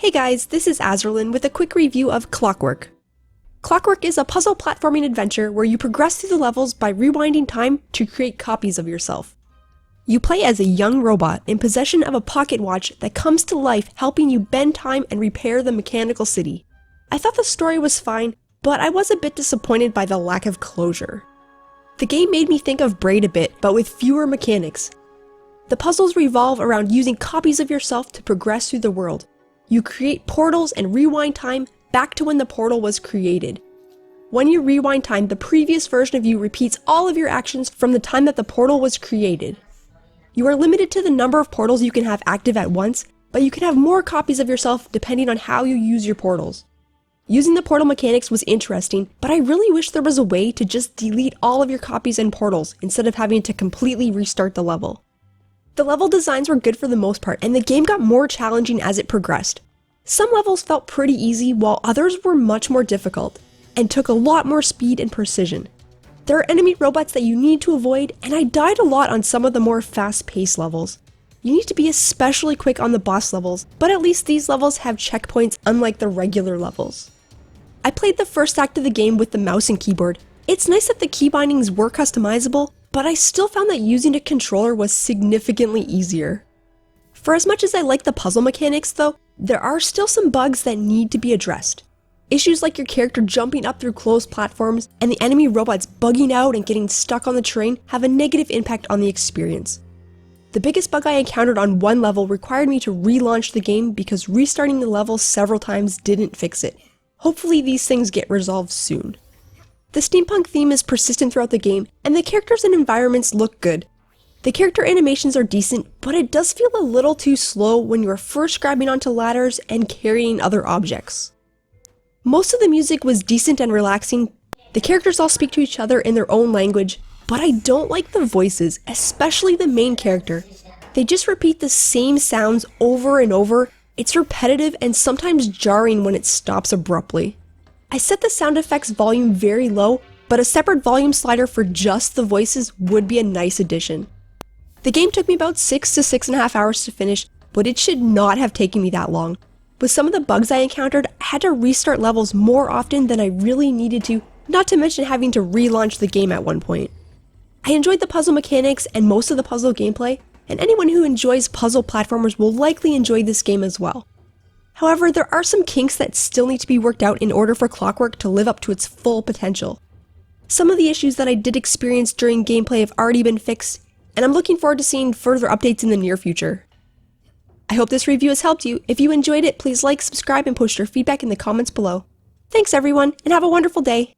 Hey guys, this is Azerlyn with a quick review of Clockwork. Clockwork is a puzzle platforming adventure where you progress through the levels by rewinding time to create copies of yourself. You play as a young robot in possession of a pocket watch that comes to life, helping you bend time and repair the mechanical city. I thought the story was fine, but I was a bit disappointed by the lack of closure. The game made me think of Braid a bit, but with fewer mechanics. The puzzles revolve around using copies of yourself to progress through the world. You create portals and rewind time back to when the portal was created. When you rewind time, the previous version of you repeats all of your actions from the time that the portal was created. You are limited to the number of portals you can have active at once, but you can have more copies of yourself depending on how you use your portals. Using the portal mechanics was interesting, but I really wish there was a way to just delete all of your copies and portals instead of having to completely restart the level. The level designs were good for the most part, and the game got more challenging as it progressed. Some levels felt pretty easy, while others were much more difficult, and took a lot more speed and precision. There are enemy robots that you need to avoid, and I died a lot on some of the more fast-paced levels. You need to be especially quick on the boss levels, but at least these levels have checkpoints unlike the regular levels. I played the first act of the game with the mouse and keyboard. It's nice that the key bindings were customizable, but I still found that using a controller was significantly easier. For as much as I like the puzzle mechanics though, there are still some bugs that need to be addressed. Issues like your character jumping up through closed platforms and the enemy robots bugging out and getting stuck on the terrain have a negative impact on the experience. The biggest bug I encountered on one level required me to relaunch the game because restarting the level several times didn't fix it. Hopefully these things get resolved soon. The steampunk theme is persistent throughout the game, and the characters and environments look good. The character animations are decent, but it does feel a little too slow when you are first grabbing onto ladders and carrying other objects. Most of the music was decent and relaxing. The characters all speak to each other in their own language, but I don't like the voices, especially the main character. They just repeat the same sounds over and over. It's repetitive and sometimes jarring when it stops abruptly. I set the sound effects volume very low, but a separate volume slider for just the voices would be a nice addition. The game took me about 6 to 6.5 hours to finish, but it should not have taken me that long. With some of the bugs I encountered, I had to restart levels more often than I really needed to, not to mention having to relaunch the game at one point. I enjoyed the puzzle mechanics and most of the puzzle gameplay, and anyone who enjoys puzzle platformers will likely enjoy this game as well. However, there are some kinks that still need to be worked out in order for Clockwork to live up to its full potential. Some of the issues that I did experience during gameplay have already been fixed, and I'm looking forward to seeing further updates in the near future. I hope this review has helped you. If you enjoyed it, please like, subscribe, and post your feedback in the comments below. Thanks everyone, and have a wonderful day!